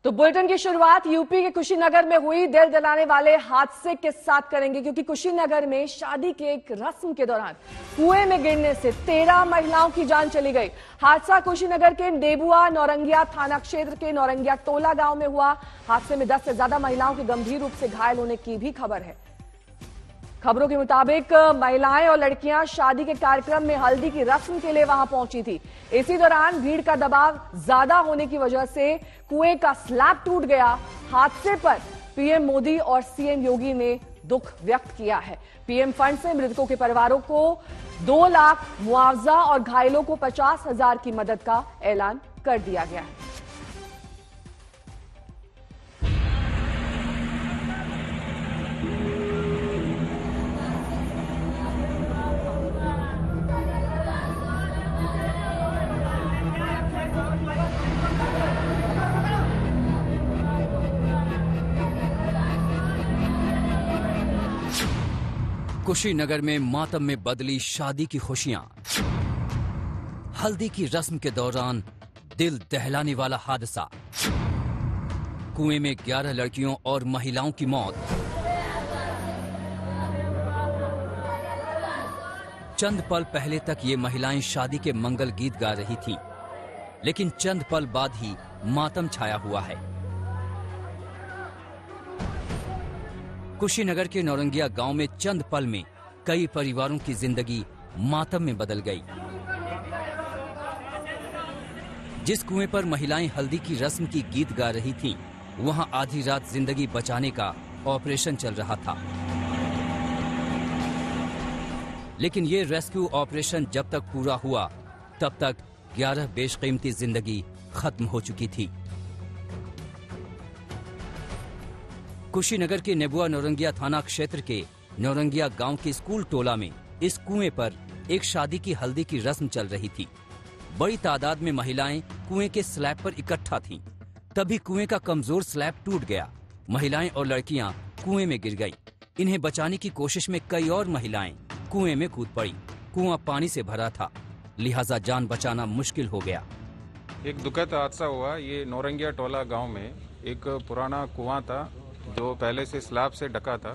तो बुलेटिन की शुरुआत यूपी के कुशीनगर में हुई दिल दिलाने वाले हादसे के साथ करेंगे, क्योंकि कुशीनगर में शादी के एक रस्म के दौरान कुएं में गिरने से 13 महिलाओं की जान चली गई। हादसा कुशीनगर के नेबुआ नौरंगिया थाना क्षेत्र के नौरंगिया टोला गांव में हुआ। हादसे में 10 से ज्यादा महिलाओं के गंभीर रूप से घायल होने की भी खबर है। खबरों के मुताबिक महिलाएं और लड़कियां शादी के कार्यक्रम में हल्दी की रस्म के लिए वहां पहुंची थी। इसी दौरान भीड़ का दबाव ज्यादा होने की वजह से कुएं का स्लैब टूट गया। हादसे पर पीएम मोदी और सीएम योगी ने दुख व्यक्त किया है। पीएम फंड से मृतकों के परिवारों को 2 लाख मुआवजा और घायलों को 50,000 की मदद का ऐलान कर दिया गया है। कुशीनगर में मातम में बदली शादी की खुशियां। हल्दी की रस्म के दौरान दिल दहलाने वाला हादसा। कुएं में 11 लड़कियों और महिलाओं की मौत। चंद पल पहले तक ये महिलाएं शादी के मंगल गीत गा रही थीं, लेकिन चंद पल बाद ही मातम छाया हुआ है। कुशीनगर के नौरंगिया गांव में चंद पल में कई परिवारों की जिंदगी मातम में बदल गई। जिस कुएं पर महिलाएं हल्दी की रस्म की गीत गा रही थीं, वहां आधी रात जिंदगी बचाने का ऑपरेशन चल रहा था। लेकिन ये रेस्क्यू ऑपरेशन जब तक पूरा हुआ, तब तक 11 बेशकीमती जिंदगी खत्म हो चुकी थी। कुशीनगर के नेबुआ नौरंगिया थाना क्षेत्र के नौरंगिया गांव के स्कूल टोला में इस कुएं पर एक शादी की हल्दी की रस्म चल रही थी। बड़ी तादाद में महिलाएं कुएं के स्लैब पर इकट्ठा थीं। तभी कुएं का कमजोर स्लैब टूट गया। महिलाएं और लड़कियां कुएं में गिर गईं। इन्हें बचाने की कोशिश में कई और महिलाएं कुएं में कूद पड़ी। कुआं पानी से भरा था, लिहाजा जान बचाना मुश्किल हो गया। एक दुखद हादसा हुआ। ये नौरंगिया टोला गांव में एक पुराना कुआं था जो पहले से स्लैब से ढका था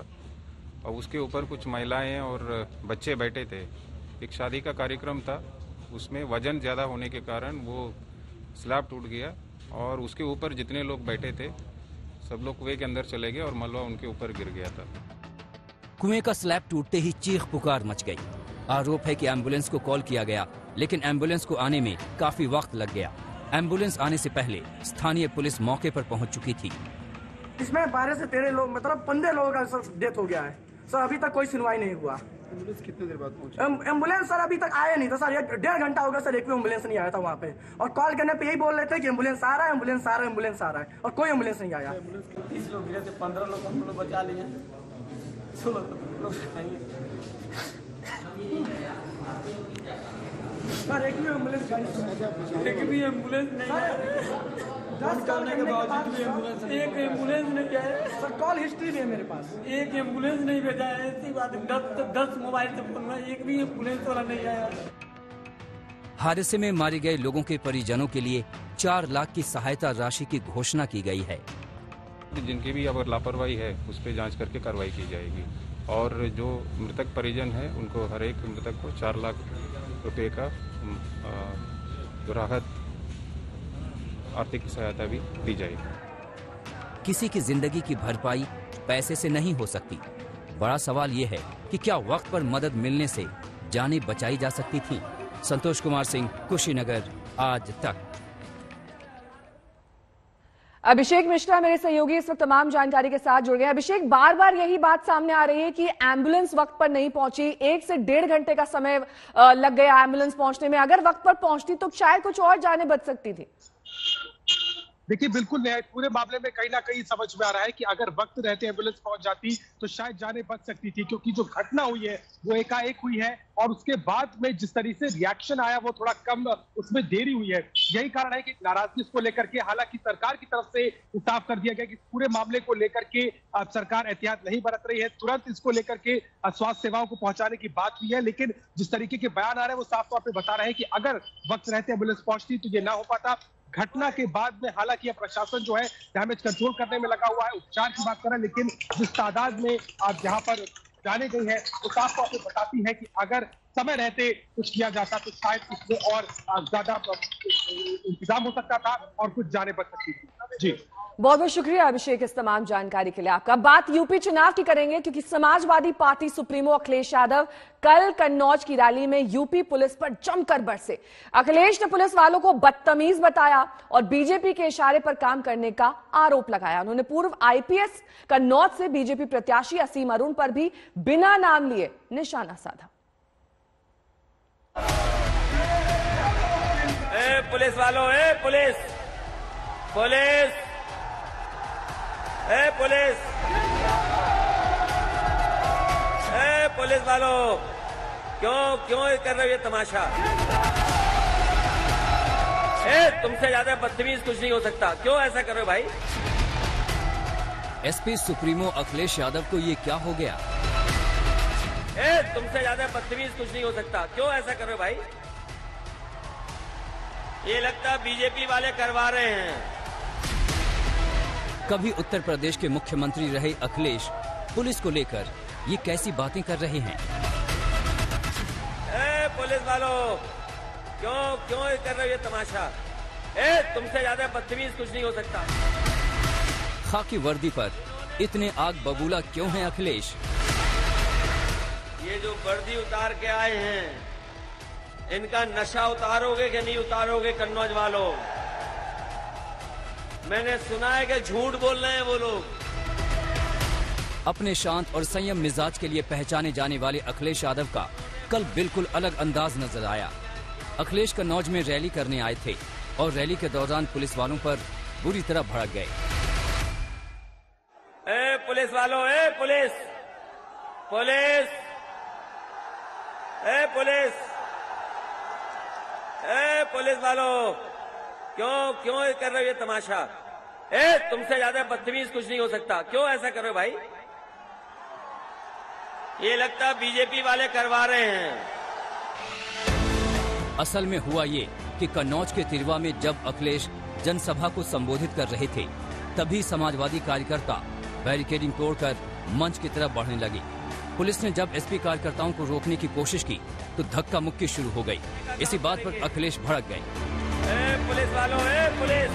और उसके ऊपर कुछ महिलाएं और बच्चे बैठे थे। एक शादी का कार्यक्रम था, उसमें वजन ज़्यादा होने के कारण वो स्लैब टूट गया और उसके ऊपर जितने लोग बैठे थे सब लोग कुएं के अंदर चले गए और मलबा उनके ऊपर गिर गया था। कुएं का स्लैब टूटते ही चीख पुकार मच गई। आरोप है कि एम्बुलेंस को कॉल किया गया, लेकिन एम्बुलेंस को आने में काफी वक्त लग गया। एम्बुलेंस आने से पहले स्थानीय पुलिस मौके पर पहुंच चुकी थी। इसमें 12 से 13 लोग, मतलब 15 लोगों का सर डेथ हो गया है। सर अभी तक कोई सुनवाई नहीं हुआ। एम्बुलेंस कितने देर बाद पहुंची? एम्बुलेंस सर अभी तक आया नहीं था सर। 1.5 घंटा हो गया सर, एक भी एम्बुलेंस नहीं आया था वहाँ पे। और कॉल करने पे यही बोल रहे थे कि एम्बुलेंस आ रहा है, एम्बुलेंस आ रहा है, एम्बुलेंस आ रहा है, और कोई एम्बुलेंस नहीं आया। 30 लोग गिरे थे, 15 लोग हम लोग बचा लिए, 16 लोग सर एक भी एम्बुलेंस नहीं है। 10 करने के बावजूद भी एक एम्बुलेंस नहीं है सर। कॉल हिस्ट्री भी है मेरे पास। एक एम्बुलेंस नहीं भेजा है। ऐसी बात है, 10 मोबाइल से फोन में एक भी एम्बुलेंस वाला नहीं आया। हादसे में मारे गए लोगों के परिजनों के लिए 4 लाख की सहायता राशि की घोषणा की गई है। जिनकी भी अगर लापरवाही है उस पर जांच करके कार्रवाई की जाएगी और जो मृतक परिजन है उनको हर एक मृतक को 4 लाख रुपए का जो राहत आर्थिक सहायता भी दी जाएगी। किसी की जिंदगी की भरपाई पैसे से नहीं हो सकती। बड़ा सवाल यह है कि क्या वक्त पर मदद मिलने से जानें बचाई जा सकती थी। संतोष कुमार सिंह, कुशीनगर, आज तक। अभिषेक मिश्रा मेरे सहयोगी इस वक्त तमाम जानकारी के साथ जुड़ गए। अभिषेक, बार बार यही बात सामने आ रही है कि एम्बुलेंस वक्त पर नहीं पहुंची। 1 से 1.5 घंटे का समय लग गया एम्बुलेंस पहुंचने में। अगर वक्त पर पहुंचती तो शायद कुछ और जानें बच सकती थी। देखिए, बिल्कुल पूरे मामले में कहीं ना कहीं समझ में आ रहा है कि अगर वक्त रहते एम्बुलेंस पहुंच जाती तो शायद जाने बच सकती थी, क्योंकि जो घटना हुई है वो एकाएक हुई है और उसके बाद में जिस तरीके से रिएक्शन आया वो थोड़ा कम, उसमें देरी हुई है। यही कारण है कि नाराजगी इसको लेकर के, हालांकि सरकार की तरफ से साफ कर दिया गया कि पूरे मामले को लेकर के अब सरकार एहतियात नहीं बरत रही है, तुरंत इसको लेकर के स्वास्थ्य सेवाओं को पहुंचाने की बात हुई है। लेकिन जिस तरीके के बयान आ रहे हैं वो साफ तौर पर बता रहे हैं कि अगर वक्त रहते एम्बुलेंस पहुंचती तो ये ना हो पाता। घटना के बाद में हालांकि प्रशासन जो है डैमेज कंट्रोल करने में लगा हुआ है, उपचार की बात करें, लेकिन जिस तादाद में आप यहाँ पर जाने गई है वो साफ तौर पे बताती है कि अगर समय रहते कुछ किया जाता तो शायद इसमें और ज्यादा इंतजाम हो सकता था और कुछ जाने बच सकती थी। जी बहुत बहुत शुक्रिया अभिषेक इस तमाम जानकारी के लिए आपका। बात यूपी चुनाव की करेंगे क्योंकि समाजवादी पार्टी सुप्रीमो अखिलेश यादव कल कन्नौज की रैली में यूपी पुलिस पर जमकर बरसे। अखिलेश ने पुलिस वालों को बदतमीज बताया और बीजेपी के इशारे पर काम करने का आरोप लगाया। उन्होंने पूर्व आईपीएस कन्नौज से बीजेपी प्रत्याशी असीम अरुण पर भी बिना नाम लिए निशाना साधा। पुलिस वालों, पुलिस पुलिस पुलिस पुलिस वालों, क्यों कर रहे हो ये तमाशा? तुमसे ज्यादा बदतमीज कुछ नहीं हो सकता, क्यों ऐसा कर रहे हो भाई? एसपी सुप्रीमो अखिलेश यादव को ये क्या हो गया? तुमसे ज्यादा बदतमीज कुछ नहीं हो सकता, क्यों ऐसा कर रहे हो भाई? ये लगता बीजेपी वाले करवा रहे हैं। कभी उत्तर प्रदेश के मुख्यमंत्री रहे अखिलेश पुलिस को लेकर ये कैसी बातें कर रहे हैं? पुलिस वालों, क्यों कर रहे हो ये तमाशा? तुमसे ज्यादा बदतमीज कुछ नहीं हो सकता। खाकी वर्दी पर इतने आग बबूला क्यों हैं अखिलेश? ये जो वर्दी उतार के आए हैं, इनका नशा उतारोगे कि नहीं उतारोगे कन्नौज वालों? मैंने सुना है कि झूठ बोल रहे हैं वो लोग। अपने शांत और संयम मिजाज के लिए पहचाने जाने वाले अखिलेश यादव का कल बिल्कुल अलग अंदाज नजर आया। अखिलेश कन्नौज में रैली करने आए थे और रैली के दौरान पुलिस वालों पर बुरी तरह भड़क गए। पुलिस वालों, पुलिस पुलिस पुलिस पुलिस वालों, क्यों कर रहे हो ये तमाशा? तुमसे ज्यादा बदतमीज कुछ नहीं हो सकता, क्यों ऐसा कर रहे हो भाई? ये लगता बीजेपी वाले करवा रहे हैं। असल में हुआ ये कि कन्नौज के तिरवा में जब अखिलेश जनसभा को संबोधित कर रहे थे, तभी समाजवादी कार्यकर्ता बैरिकेडिंग तोड़कर मंच की तरफ बढ़ने लगे। पुलिस ने जब एसपी कार्यकर्ताओं को रोकने की कोशिश की तो धक्का मुक्की शुरू हो गई। इसी बात पर अखिलेश भड़क गए। पुलिस वालों, पुलिस।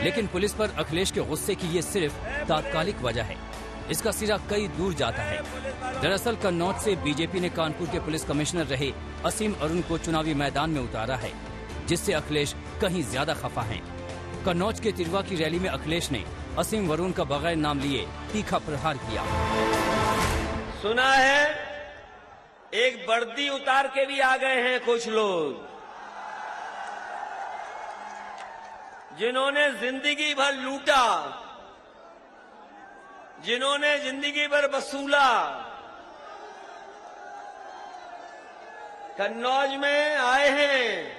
लेकिन पुलिस पर अखिलेश के गुस्से की ये सिर्फ तात्कालिक वजह है, इसका सिरा कई दूर जाता है। दरअसल कन्नौज से बीजेपी ने कानपुर के पुलिस कमिश्नर रहे असीम अरुण को चुनावी मैदान में उतारा है, जिससे अखिलेश कहीं ज्यादा खफा हैं। कन्नौज के तिरवा की रैली में अखिलेश ने असीम अरुण का बगैर नाम लिए तीखा प्रहार किया। सुना है एक वर्दी उतार के भी आ गए हैं कुछ लोग, जिन्होंने जिंदगी भर लूटा, जिन्होंने जिंदगी भर वसूला। कन्नौज में आए हैं,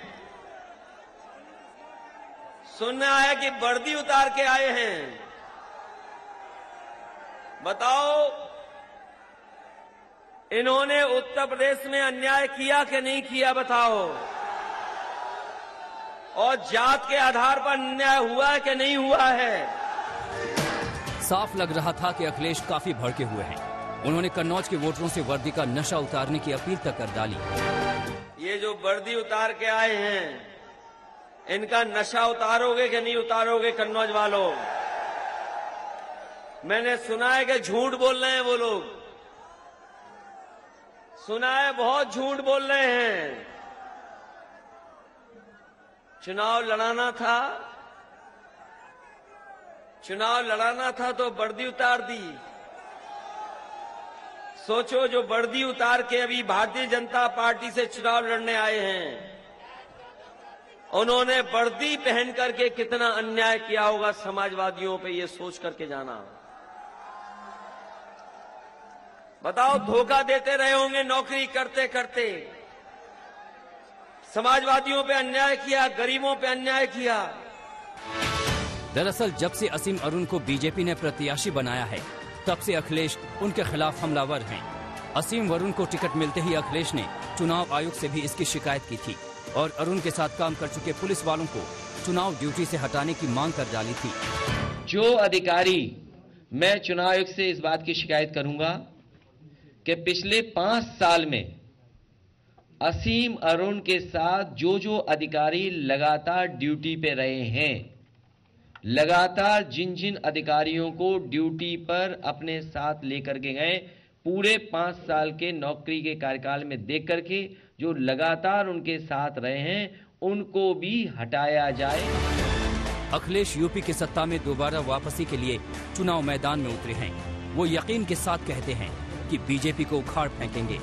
सुनना है कि वर्दी उतार के आए हैं। बताओ, इन्होंने उत्तर प्रदेश में अन्याय किया कि नहीं किया? बताओ। और जात के आधार पर अन्याय हुआ है कि नहीं हुआ है? साफ लग रहा था कि अखिलेश काफी भड़के हुए हैं। उन्होंने कन्नौज के वोटरों से वर्दी का नशा उतारने की अपील तक कर डाली। ये जो वर्दी उतार के आए हैं, इनका नशा उतारोगे कि नहीं उतारोगे कन्नौज वालों? मैंने सुना है कि झूठ बोल रहे हैं वो लोग, सुना है बहुत झूठ बोल रहे हैं। चुनाव लड़ाना था तो वर्दी उतार दी। सोचो, जो वर्दी उतार के अभी भारतीय जनता पार्टी से चुनाव लड़ने आए हैं, उन्होंने वर्दी पहन करके कितना अन्याय किया होगा समाजवादियों पे, ये सोच करके जाना। बताओ, धोखा देते रहे होंगे नौकरी करते करते, समाजवादियों पे अन्याय किया, गरीबों पे अन्याय किया। दरअसल जब से असीम अरुण को बीजेपी ने प्रत्याशी बनाया है, तब से अखिलेश उनके खिलाफ हमलावर हैं। असीम अरुण को टिकट मिलते ही अखिलेश ने चुनाव आयोग से भी इसकी शिकायत की थी और अरुण के साथ काम कर चुके पुलिस वालों को चुनाव ड्यूटी से हटाने की मांग कर डाली थी। जो अधिकारी, मैं चुनाव आयोग से इस बात की शिकायत करूंगा कि पिछले 5 साल में असीम अरुण के साथ जो अधिकारी लगातार ड्यूटी पे रहे हैं, लगातार जिन जिन अधिकारियों को ड्यूटी पर अपने साथ लेकर के गए, पूरे 5 साल के नौकरी के कार्यकाल में देख करके जो लगातार उनके साथ रहे हैं, उनको भी हटाया जाए। अखिलेश यूपी की सत्ता में दोबारा वापसी के लिए चुनाव मैदान में उतरे हैं। वो यकीन के साथ कहते हैं कि बीजेपी को उखाड़ फेंकेंगे।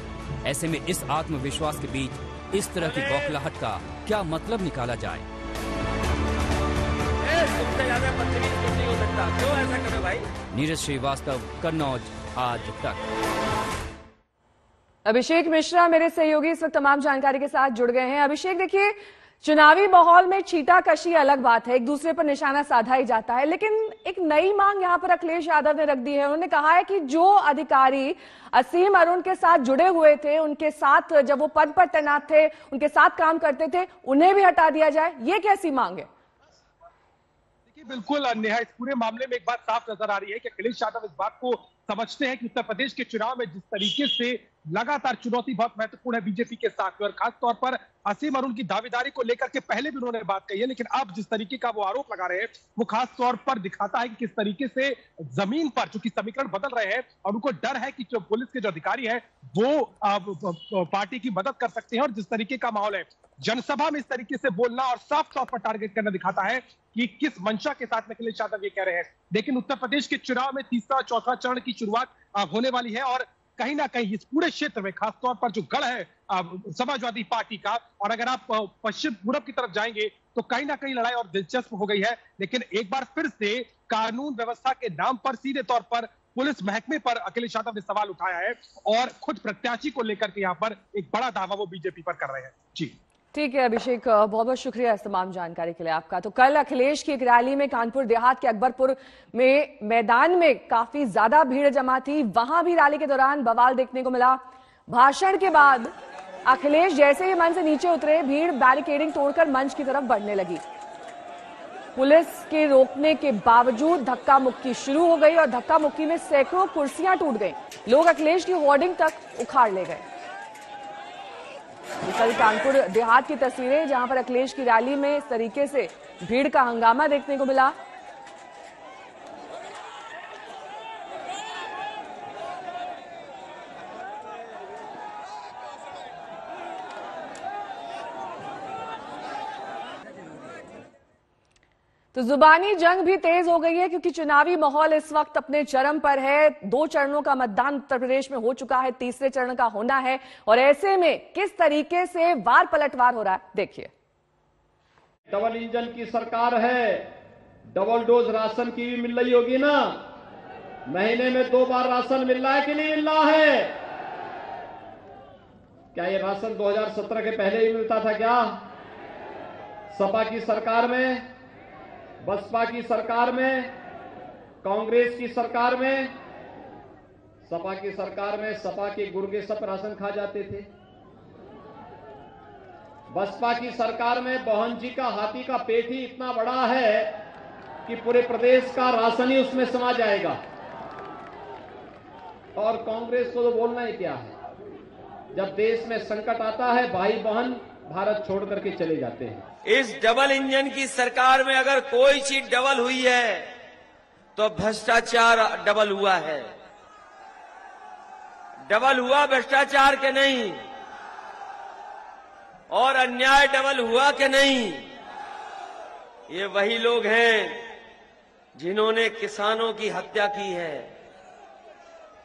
ऐसे में इस आत्मविश्वास के बीच इस तरह की बौखलाहट का क्या मतलब निकाला जाए? तुमसे ज्यादा बदतमीज कुछ नहीं हो सकता, क्यों ऐसा करो भाई? नीरज श्रीवास्तव, कन्नौज, आज तक। अभिषेक मिश्रा मेरे सहयोगी इस वक्त तमाम जानकारी के साथ जुड़ गए हैं। अभिषेक, देखिए, चुनावी माहौल में छींटाकशी अलग बात है, एक दूसरे पर निशाना साधा ही जाता है, लेकिन एक नई मांग यहां पर अखिलेश यादव ने रख दी है। उन्होंने कहा है कि जो अधिकारी असीम अरुण के साथ जुड़े हुए थे, उनके साथ जब वो पद पर तैनात थे, उनके साथ काम करते थे, उन्हें भी हटा दिया जाए। ये कैसी मांग है? देखिए, बिल्कुल नेहा, इस पूरे मामले में एक बात साफ नजर आ रही है कि अखिलेश यादव इस बात को समझते हैं कि उत्तर प्रदेश के चुनाव में जिस तरीके से लगातार चुनौती बहुत महत्वपूर्ण है बीजेपी के साथ में, और खासतौर पर असीम अरुण की दावेदारी को लेकर के पहले भी उन्होंने बात कही है, लेकिन अब जिस तरीके का वो आरोप लगा रहे हैं, वो खास तौर पर दिखाता है कि किस तरीके से जमीन पर चूंकि समीकरण बदल रहे हैं और उनको डर है कि जो पुलिस के जो अधिकारी हैं वो पार्टी की मदद कर सकते हैं। और जिस तरीके का माहौल है, जनसभा में इस तरीके से बोलना और साफ तौर पर टारगेट करना दिखाता है कि किस मंशा के साथ में अखिलेश यादव ये कह रहे हैं। लेकिन उत्तर प्रदेश के चुनाव में तीसरा चौथा चरण की शुरुआत होने वाली है, और कहीं ना कहीं इस पूरे क्षेत्र में खासतौर पर जो गढ़ है समाजवादी पार्टी का, और अगर आप पश्चिम पूर्व की तरफ जाएंगे तो कहीं ना कहीं लड़ाई और दिलचस्प हो गई है। लेकिन एक बार फिर से कानून व्यवस्था के नाम पर सीधे तौर पर पुलिस महकमे पर अखिलेश यादव ने सवाल उठाया है, और खुद प्रत्याशी को लेकर के यहाँ पर एक बड़ा दावा वो बीजेपी पर कर रहे हैं। जी ठीक है अभिषेक, बहुत बहुत शुक्रिया इस तमाम जानकारी के लिए आपका। तो कल अखिलेश की एक रैली में कानपुर देहात के अकबरपुर में मैदान में काफी ज्यादा भीड़ जमा थी, वहां भी रैली के दौरान बवाल देखने को मिला। भाषण के बाद अखिलेश जैसे ही मंच से नीचे उतरे, भीड़ बैरिकेडिंग तोड़कर मंच की तरफ बढ़ने लगी। पुलिस के रोकने के बावजूद धक्का मुक्की शुरू हो गई और धक्का मुक्की में सैकड़ों कुर्सियां टूट गई। लोग अखिलेश की होर्डिंग तक उखाड़ ले गए। कल कानपुर देहात की तस्वीरें, जहां पर अखिलेश की रैली में इस तरीके से भीड़ का हंगामा देखने को मिला। तो जुबानी जंग भी तेज हो गई है, क्योंकि चुनावी माहौल इस वक्त अपने चरम पर है। 2 चरणों का मतदान उत्तर प्रदेश में हो चुका है, तीसरे चरण का होना है, और ऐसे में किस तरीके से वार पलटवार हो रहा है, देखिए। डबल इंजन की सरकार है, डबल डोज राशन की भी मिल रही होगी ना? महीने में 2 बार राशन मिल रहा है कि नहीं मिल रहा है? क्या ये राशन 2017 के पहले ही मिलता था क्या? सपा की सरकार में, बसपा की सरकार में, कांग्रेस की सरकार में, सपा की सरकार में सपा के गुर्गे सब राशन खा जाते थे। बसपा की सरकार में बहन जी का हाथी का पेट ही इतना बड़ा है कि पूरे प्रदेश का राशन ही उसमें समा जाएगा। और कांग्रेस को तो बोलना ही क्या है, जब देश में संकट आता है भाई बहन भारत छोड़ करके चले जाते हैं। इस डबल इंजन की सरकार में अगर कोई चीज डबल हुई है तो भ्रष्टाचार डबल हुआ है। डबल हुआ भ्रष्टाचार के नहीं, और अन्याय डबल हुआ के नहीं। ये वही लोग हैं जिन्होंने किसानों की हत्या की है,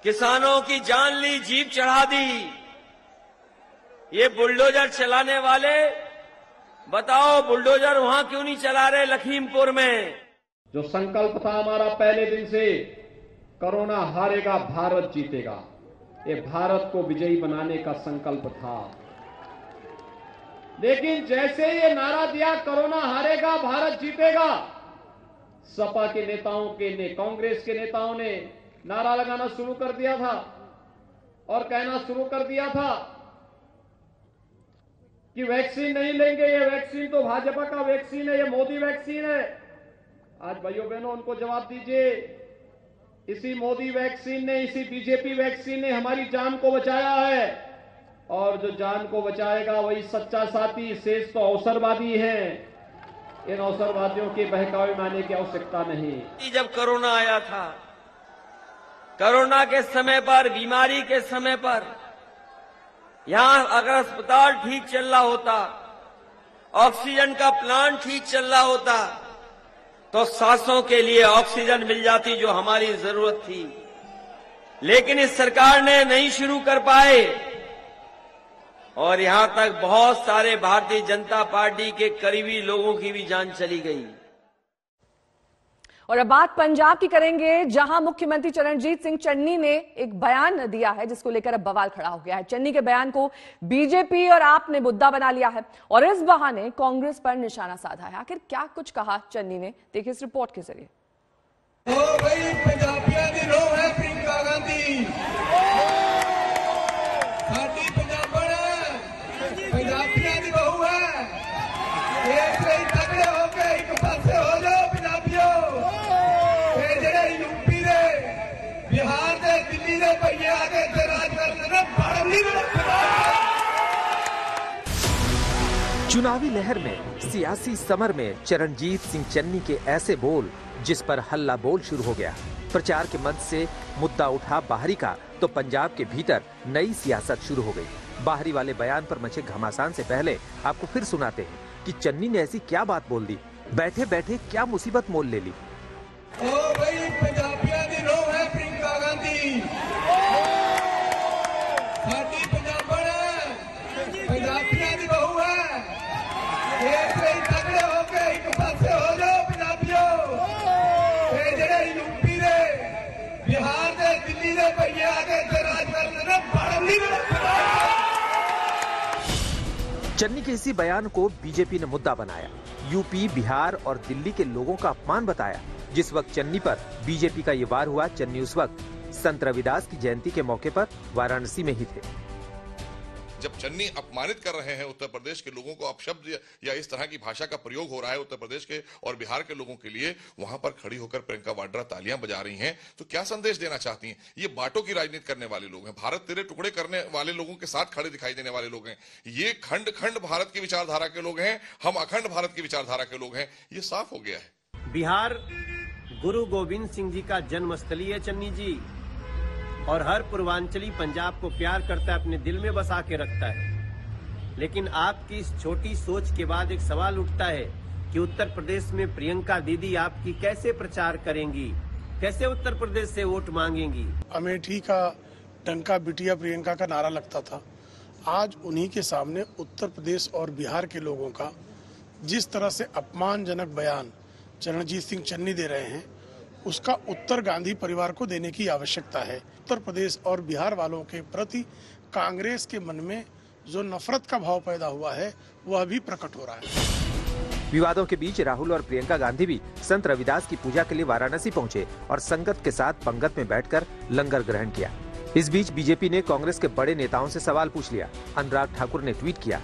किसानों की जान ली, जीप चढ़ा दी। ये बुलडोजर चलाने वाले, बताओ बुलडोजर वहां क्यों नहीं चला रहे लखीमपुर में? जो संकल्प था हमारा पहले दिन से, कोरोना हारेगा भारत जीतेगा, ये भारत को विजयी बनाने का संकल्प था। लेकिन जैसे ये नारा दिया कोरोना हारेगा भारत जीतेगा, सपा के नेताओं के कांग्रेस के नेताओं ने नारा लगाना शुरू कर दिया था और कहना शुरू कर दिया था कि वैक्सीन नहीं लेंगे, ये वैक्सीन तो भाजपा का वैक्सीन है, ये मोदी वैक्सीन है। आज भाइयों बहनों उनको जवाब दीजिए। इसी मोदी वैक्सीन ने, इसी बीजेपी वैक्सीन ने हमारी जान को बचाया है, और जो जान को बचाएगा वही सच्चा साथी। शेष तो अवसरवादी हैं, इन अवसरवादियों के बहकावे में आने की आवश्यकता नहीं। जब कोरोना आया था, कोरोना के समय पर, बीमारी के समय पर, यहां अगर अस्पताल ठीक चल रहा होता, ऑक्सीजन का प्लांट ठीक चल रहा होता, तो सांसों के लिए ऑक्सीजन मिल जाती जो हमारी जरूरत थी। लेकिन इस सरकार ने नहीं शुरू कर पाए, और यहां तक बहुत सारे भारतीय जनता पार्टी के करीबी लोगों की भी जान चली गई। और अब बात पंजाब की करेंगे, जहां मुख्यमंत्री चरणजीत सिंह चन्नी ने एक बयान दिया है जिसको लेकर अब बवाल खड़ा हो गया है। चन्नी के बयान को बीजेपी और आप ने मुद्दा बना लिया है और इस बहाने कांग्रेस पर निशाना साधा है। आखिर क्या कुछ कहा चन्नी ने, देखिए इस रिपोर्ट के जरिए। चुनावी लहर में, सियासी समर में चरणजीत सिंह चन्नी के ऐसे बोल जिस पर हल्ला बोल शुरू हो गया। प्रचार के मंच से मुद्दा उठा बाहरी का, तो पंजाब के भीतर नई सियासत शुरू हो गई। बाहरी वाले बयान पर मचे घमासान से पहले आपको फिर सुनाते हैं कि चन्नी ने ऐसी क्या बात बोल दी, बैठे बैठे क्या मुसीबत मोल ले ली। चन्नी के इसी बयान को बीजेपी ने मुद्दा बनाया, यूपी, बिहार और दिल्ली के लोगों का अपमान बताया। जिस वक्त चन्नी पर बीजेपी का ये वार हुआ, चन्नी उस वक्त संत रविदास की जयंती के मौके पर वाराणसी में ही थे। जब चन्नी अपमानित कर रहे हैं उत्तर प्रदेश के लोगों को, अपशब्द या इस तरह की भाषा का प्रयोग हो रहा है उत्तर प्रदेश के और बिहार के लोगों के लिए, वहां पर खड़ी होकर प्रियंका वाड्रा तालियां बजा रही हैं, तो क्या संदेश देना चाहती हैं? ये बांटों की राजनीति करने वाले लोग हैं, भारत तेरे टुकड़े करने वाले लोगों के साथ खड़े दिखाई देने वाले लोग हैं। ये खंड खंड भारत की विचारधारा के लोग हैं, हम अखंड भारत की विचारधारा के लोग हैं, ये साफ हो गया है। बिहार गुरु गोविंद सिंह जी का जन्मस्थली है चन्नी जी, और हर पूर्वांचली पंजाब को प्यार करता है, अपने दिल में बसा के रखता है। लेकिन आपकी इस छोटी सोच के बाद एक सवाल उठता है कि उत्तर प्रदेश में प्रियंका दीदी आपकी कैसे प्रचार करेंगी, कैसे उत्तर प्रदेश से वोट मांगेंगी। अमेठी का डंका बिटिया प्रियंका का नारा लगता था, आज उन्हीं के सामने उत्तर प्रदेश और बिहार के लोगों का जिस तरह से अपमानजनक बयान चरणजीत सिंह चन्नी दे रहे हैं, उसका उत्तर गांधी परिवार को देने की आवश्यकता है। उत्तर प्रदेश और बिहार वालों के प्रति कांग्रेस के मन में जो नफरत का भाव पैदा हुआ है, वह भी प्रकट हो रहा है। विवादों के बीच राहुल और प्रियंका गांधी भी संत रविदास की पूजा के लिए वाराणसी पहुंचे और संगत के साथ पंगत में बैठकर लंगर ग्रहण किया। इस बीच बीजेपी ने कांग्रेस के बड़े नेताओं से सवाल पूछ लिया। अनुराग ठाकुर ने ट्वीट किया,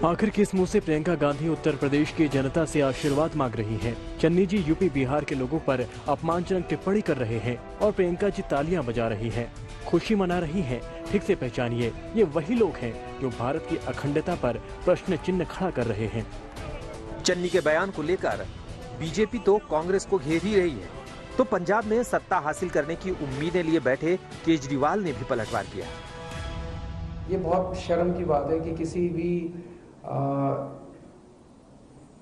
आखिर किस मुंह से प्रियंका गांधी उत्तर प्रदेश की जनता से आशीर्वाद मांग रही हैं? चन्नी जी यूपी बिहार के लोगों पर अपमानजनक टिप्पणी कर रहे हैं और प्रियंका जी तालियां बजा रही हैं, खुशी मना रही हैं। ठीक से पहचानिए, ये वही लोग हैं जो भारत की अखंडता पर प्रश्न चिन्ह खड़ा कर रहे हैं। चन्नी के बयान को लेकर बीजेपी तो कांग्रेस को घेर ही रही है, तो पंजाब में सत्ता हासिल करने की उम्मीदें लिए बैठे केजरीवाल ने भी पलटवार किया। ये बहुत शर्म की बात है कि किसी भी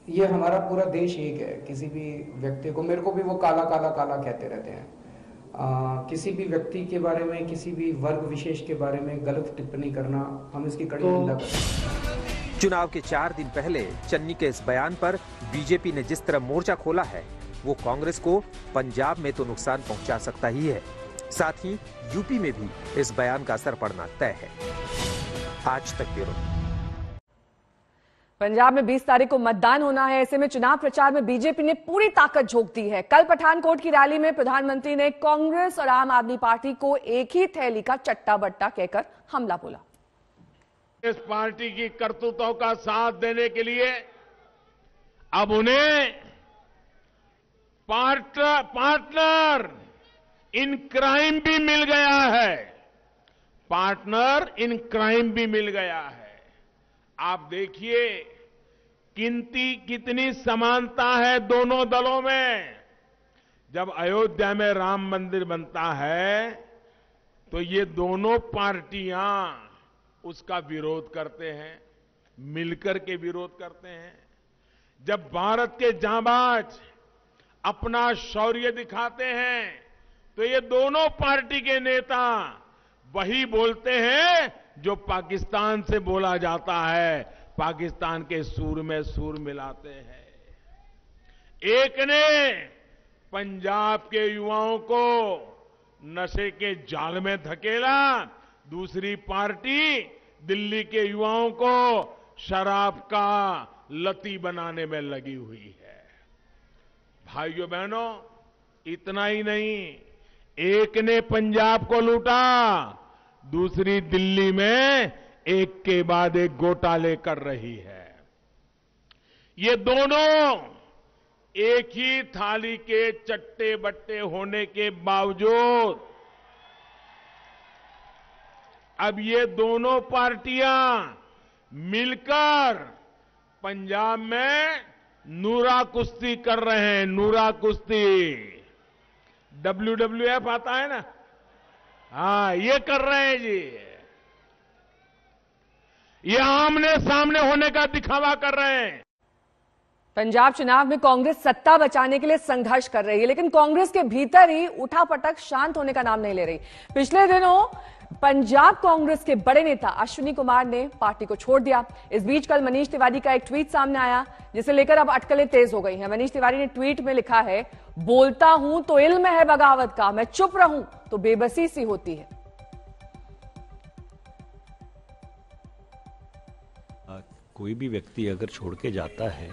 ये हमारा पूरा देश एक है, किसी भी व्यक्ति को, मेरे को भी वो काला काला काला कहते रहते हैं। किसी भी व्यक्ति के बारे में, किसी भी वर्ग विशेष के बारे में गलत टिप्पणी करना, हम इसकी कड़ी निंदा करते हैं। चुनाव के 4 दिन पहले चन्नी के इस बयान पर बीजेपी ने जिस तरह मोर्चा खोला है, वो कांग्रेस को पंजाब में तो नुकसान पहुंचा सकता ही है, साथ ही यूपी में भी इस बयान का असर पड़ना तय है। आज तक ब्यूरो। पंजाब में 20 तारीख को मतदान होना है, ऐसे में चुनाव प्रचार में बीजेपी ने पूरी ताकत झोंक दी है। कल पठानकोट की रैली में प्रधानमंत्री ने कांग्रेस और आम आदमी पार्टी को एक ही थैली का चट्टा बट्टा कहकर हमला बोला। इस पार्टी की करतूतों का साथ देने के लिए अब उन्हें पार्टनर इन क्राइम भी मिल गया है। पार्टनर इन क्राइम भी मिल गया है। आप देखिए कितनी समानता है दोनों दलों में। जब अयोध्या में राम मंदिर बनता है तो ये दोनों पार्टियां उसका विरोध करते हैं, मिलकर के विरोध करते हैं। जब भारत के जांबाज अपना शौर्य दिखाते हैं तो ये दोनों पार्टी के नेता वही बोलते हैं जो पाकिस्तान से बोला जाता है, पाकिस्तान के सूर में सूर मिलाते हैं। एक ने पंजाब के युवाओं को नशे के जाल में धकेला, दूसरी पार्टी दिल्ली के युवाओं को शराब का लती बनाने में लगी हुई है। भाइयों बहनों, इतना ही नहीं, एक ने पंजाब को लूटा, दूसरी दिल्ली में एक के बाद एक घोटाले कर रही है। ये दोनों एक ही थाली के चट्टे बट्टे होने के बावजूद अब ये दोनों पार्टियां मिलकर पंजाब में नूरा कुश्ती कर रहे हैं। नूरा कुश्ती WWF आता है ना, हाँ, ये कर रहे हैं जी। ये आमने सामने होने का दिखावा कर रहे हैं। पंजाब चुनाव में कांग्रेस सत्ता बचाने के लिए संघर्ष कर रही है, लेकिन कांग्रेस के भीतर ही उठापटक शांत होने का नाम नहीं ले रही। पिछले दिनों पंजाब कांग्रेस के बड़े नेता अश्विनी कुमार ने पार्टी को छोड़ दिया। इस बीच कल मनीष तिवारी का एक ट्वीट सामने आया, जिसे लेकर अब अटकलें तेज हो गई हैं। मनीष तिवारी ने ट्वीट में लिखा है, बोलता हूं तो इल्म है बगावत का, मैं चुप रहूं तो बेबसी सी होती है। कोई भी व्यक्ति अगर छोड़ के जाता है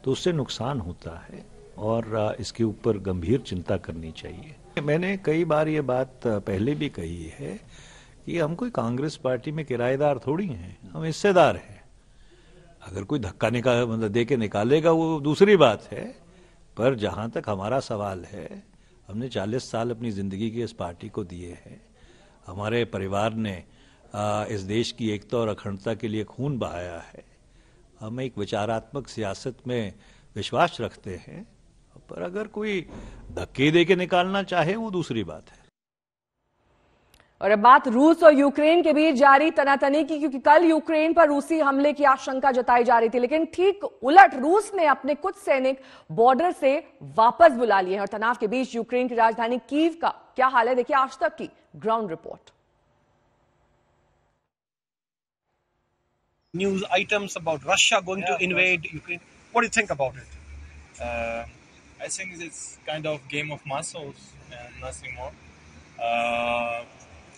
तो उससे नुकसान होता है और इसके ऊपर गंभीर चिंता करनी चाहिए। मैंने कई बार ये बात पहले भी कही है कि हम कोई कांग्रेस पार्टी में किराएदार थोड़ी हैं, हम हिस्सेदार हैं। अगर कोई धक्का मतलब दे के निकालेगा वो दूसरी बात है, पर जहां तक हमारा सवाल है, हमने 40 साल अपनी जिंदगी की इस पार्टी को दिए हैं। हमारे परिवार ने इस देश की एकता और अखंडता के लिए खून बहाया है। हम एक विचारात्मक सियासत में विश्वास रखते हैं, पर अगर कोई धक्के दे के निकालना चाहे वो दूसरी बात है। और अब बात रूस और यूक्रेन के बीच जारी तनातनी की, क्योंकि कल यूक्रेन पर रूसी हमले की आशंका जताई जा रही थी, लेकिन ठीक उलट रूस ने अपने कुछ सैनिक बॉर्डर से वापस बुला लिए हैं। और तनाव के बीच यूक्रेन की राजधानी कीव का क्या हाल है, देखिए आज तक की ground report. News items about Russia going to invade Ukraine. What do you think about it? I think it's kind of game of muscles and nothing more.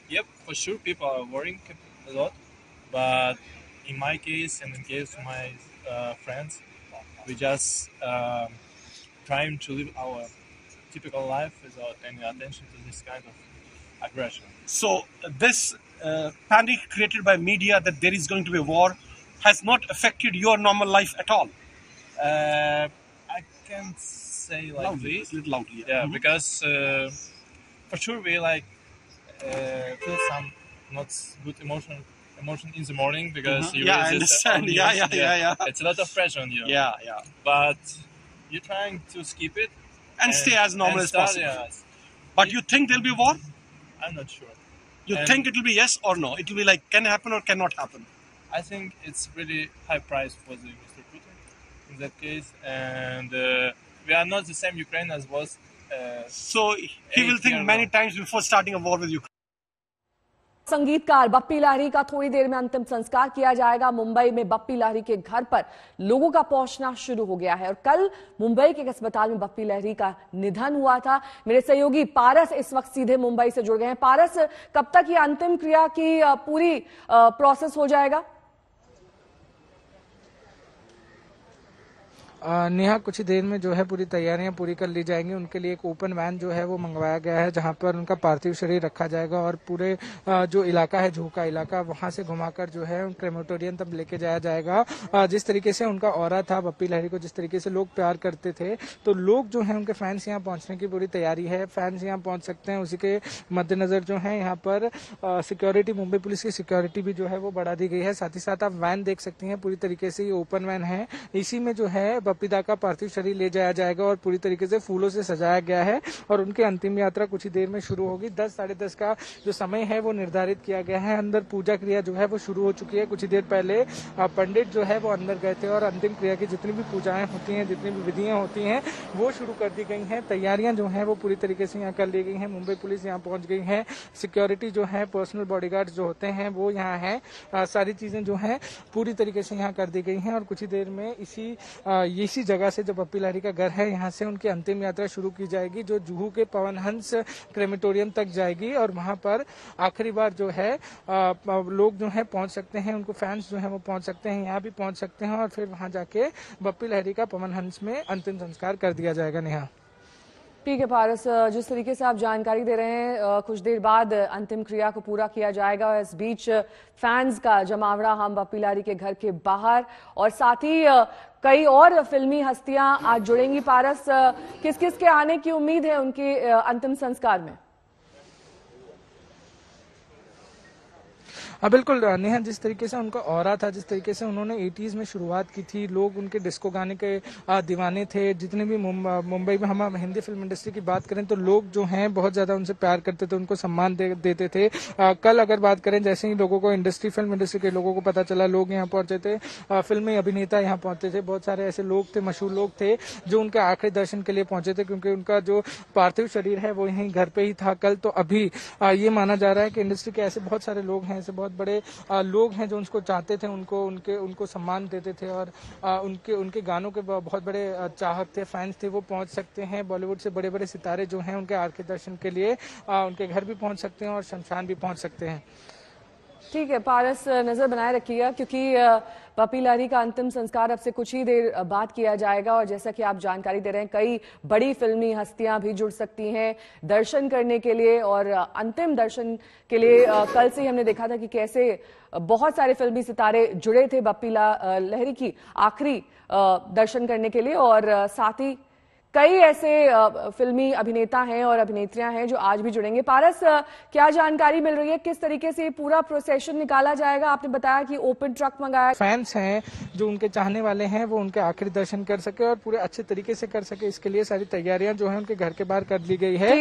Yep, for sure people are worrying a lot, but in my case and in case of my friends, we just trying to live our typical life without any attention to this kind of aggression. So this panic created by media that there is going to be a war has not affected your normal life at all? I can't say like loudly, this. A little loudly. Yeah, because for sure we feel some not good emotion in the morning because you I understand. Yeah. It's a lot of pressure on you. Yeah. But you're trying to skip it and stay as normal as possible. Yeah. But you think there'll be war? I'm not sure. You think it will be yes or no? It will be like can happen or cannot happen? I think it's really high price for the Mr. Putin in that case, and we are not the same Ukraine as was. So he will think many times before starting a war with Ukraine. संगीतकार बप्पी लाहिरी का थोड़ी देर में अंतिम संस्कार किया जाएगा। मुंबई में बप्पी लाहिरी के घर पर लोगों का पहुंचना शुरू हो गया है और कल मुंबई के एक अस्पताल में बप्पी लाहिरी का निधन हुआ था। मेरे सहयोगी पारस इस वक्त सीधे मुंबई से जुड़ गए हैं। पारस, कब तक ये अंतिम क्रिया की पूरी प्रोसेस हो जाएगा? नेहा, कुछ ही देर में जो है पूरी तैयारियां पूरी कर ली जाएंगी। उनके लिए एक ओपन वैन जो है वो मंगवाया गया है, जहां पर उनका पार्थिव शरीर रखा जाएगा और पूरे जो इलाका है, झोका इलाका, वहां से घुमाकर जो है क्रेमेटोरियम तक लेके जाया जाएगा। जिस तरीके से उनका ऑरा था, पप्पी लहरी को जिस तरीके से लोग प्यार करते थे, तो लोग जो है उनके फैंस यहाँ पहुंचने की पूरी तैयारी है। फैंस यहाँ पहुंच सकते हैं, उसी के मद्देनजर जो है यहाँ पर सिक्योरिटी, मुंबई पुलिस की सिक्योरिटी भी जो है वो बढ़ा दी गई है। साथ ही साथ आप वैन देख सकती हैं, पूरी तरीके से ये ओपन वैन है। इसी में जो है पप्पीदा का पार्थिव शरीर ले जाया जाएगा और पूरी तरीके से फूलों से सजाया गया है और उनकी अंतिम यात्रा कुछ ही देर में शुरू होगी। 10 साढ़े 10 का जो समय है वो निर्धारित किया गया है। अंदर पूजा क्रिया जो है वो शुरू हो चुकी है। कुछ ही देर पहले पंडित जो है वो अंदर गए थे और अंतिम क्रिया की जितनी भी पूजाएं होती हैं, जितनी भी विधियां होती हैं, वो शुरू कर दी गई हैं। तैयारियां जो हैं वो पूरी तरीके से यहाँ कर ली गई हैं। मुंबई पुलिस यहाँ पहुंच गई है। सिक्योरिटी जो है, पर्सनल बॉडीगार्ड जो होते हैं वो यहाँ है। सारी चीजें जो हैं पूरी तरीके से यहाँ कर दी गई हैं और कुछ ही देर में इसी जगह से, जो पप्पी लहरी का घर है, यहाँ से उनकी अंतिम यात्रा शुरू की जाएगी, जो जुहू के पवन हंस क्रेमेटोरियम तक जाएगी और वहां पर आखिरी बार जो है लोग जो है पहुंच सकते हैं, उनको फैंस जो है वो पहुंच सकते हैं, यहाँ भी पहुंच सकते हैं और फिर वहां जाके पप्पी लहरी का पवन हंस में अंतिम संस्कार कर दिया जाएगा। नेहा, ठीक है पारस, जिस तरीके से आप जानकारी दे रहे हैं, कुछ देर बाद अंतिम क्रिया को पूरा किया जाएगा। इस बीच फैंस का जमावड़ा हम पप्पी लहरी के घर के बाहर और साथ ही कई और फिल्मी हस्तियां आज जुड़ेंगी। पारस, किस किस के आने की उम्मीद है उनके अंतिम संस्कार में? बिल्कुल नेहा, जिस तरीके से उनका ऑरा था, जिस तरीके से उन्होंने 80s में शुरुआत की थी, लोग उनके डिस्को गाने के दीवाने थे। जितने भी मुंबई में हम हिंदी फिल्म इंडस्ट्री की बात करें तो लोग जो हैं बहुत ज्यादा उनसे प्यार करते थे, उनको सम्मान देते थे। कल अगर बात करें, जैसे ही लोगों को फिल्म इंडस्ट्री के लोगों को पता चला, लोग यहाँ पहुंचे थे, फिल्मी अभिनेता यहाँ पहुंचे थे, बहुत सारे ऐसे लोग थे, मशहूर लोग थे जो उनके आखिरी दर्शन के लिए पहुंचे थे, क्योंकि उनका जो पार्थिव शरीर है वो यहीं घर पे ही था कल। तो अभी ये माना जा रहा है कि इंडस्ट्री के ऐसे बहुत सारे लोग हैं, ऐसे बहुत बड़े लोग हैं जो उनको चाहते थे, उनको सम्मान देते थे और उनके गानों के बहुत बड़े चाहक थे, फैंस थे, वो पहुंच सकते हैं। बॉलीवुड से बड़े बड़े सितारे जो हैं उनके आखिरी दर्शन के लिए उनके घर भी पहुंच सकते हैं और शमशान भी पहुंच सकते हैं। ठीक है पारस, नजर बनाए रखिएगा क्योंकि पप्पी लहरी का अंतिम संस्कार अब से कुछ ही देर बाद किया जाएगा और जैसा कि आप जानकारी दे रहे हैं, कई बड़ी फिल्मी हस्तियां भी जुड़ सकती हैं दर्शन करने के लिए और अंतिम दर्शन के लिए। कल से ही हमने देखा था कि कैसे बहुत सारे फिल्मी सितारे जुड़े थे पप्पी लहरी की आखिरी दर्शन करने के लिए और साथ ही कई ऐसे फिल्मी अभिनेता हैं और अभिनेत्रियां हैं जो आज भी जुड़ेंगे। पारस, क्या जानकारी मिल रही है, किस तरीके से पूरा प्रोसेशन निकाला जाएगा? आपने बताया कि ओपन ट्रक मंगाया। फैंस हैं जो उनके चाहने वाले हैं वो उनके आखिरी दर्शन कर सके और पूरे अच्छे तरीके से कर सके, इसके लिए सारी तैयारियां जो है उनके घर के बाहर कर ली गई है।